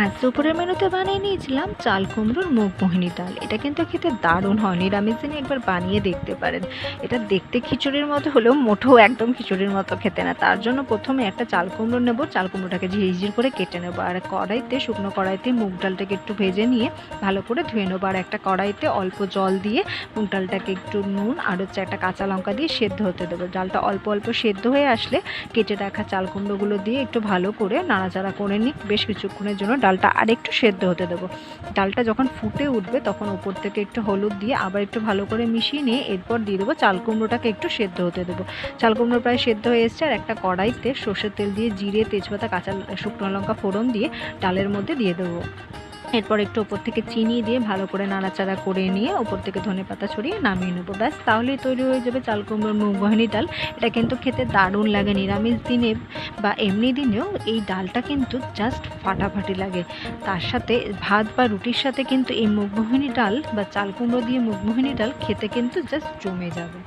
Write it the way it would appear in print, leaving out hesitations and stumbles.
আজ দুপুরের মেনুতে বানিয়ে নিয়েছিলাম চাল কুমড়োর মুগমোহিনী ডাল। এটা কিন্তু খেতে দারুণ হয়, নিরামিষ দিনে একবার বানিয়ে দেখতে পারেন। এটা দেখতে খিচুড়ির মতো হলেও মোটেও একদম খিচুড়ির মতো খেতে না। তার জন্য প্রথমে একটা চাল কুমড়ো নেব, চাল কুমড়োটাকে ঝিরিঝিরি করে কেটে নেবো, আর কড়াইতে শুকনো কড়াইতে মুগ ডালটাকে একটু ভেজে নিয়ে ভালো করে ধুয়ে নেবো, আর একটা কড়াইতে অল্প জল দিয়ে মুগ ডালটাকে একটু নুন আর হচ্ছে একটা কাঁচা লঙ্কা দিয়ে সেদ্ধ হতে দেবো। ডালটা অল্প অল্প সেদ্ধ হয়ে আসলে কেটে রাখা চাল কুমড়োগুলো দিয়ে একটু ভালো করে নাড়াচাড়া করে নিই বেশ কিছুক্ষণের জন্য। ডালটা আরেকটু সেদ্ধ হতে দেবো। ডালটা যখন ফুটে উঠবে তখন উপর থেকে একটু হলুদ দিয়ে আবার একটু ভালো করে মিশিয়ে নিয়ে এরপর দিয়ে দেবো চাল কুমড়োটাকে একটু সেদ্ধ হতে দেবো। চাল কুমড়ো প্রায় সেদ্ধ হয়ে এসছে, আর একটা কড়াইতে সর্ষের তেল দিয়ে জিরে তেজপাতা কাঁচা শুকনো লঙ্কা ফোড়ন দিয়ে ডালের মধ্যে দিয়ে দেবো। এরপর একটু ওপর থেকে চিনি দিয়ে ভালো করে নাড়াচাড়া করে নিয়ে ওপর থেকে ধনেপাতা ছড়িয়ে নামিয়ে নেবো। ব্যাস, তাহলেই তৈরি হয়ে যাবে চাল কুমড়োর মুগমোহিনী ডাল। এটা কিন্তু খেতে দারুণ লাগে, নিরামিষ দিনে বা এমনি দিনেও এই ডালটা কিন্তু জাস্ট ফাটাফাটি লাগে। তার সাথে ভাত বা রুটির সাথে কিন্তু এই মুগমোহিনী ডাল বা চাল কুমড়ো দিয়ে মুগমোহিনী ডাল খেতে কিন্তু জাস্ট জমে যাবে।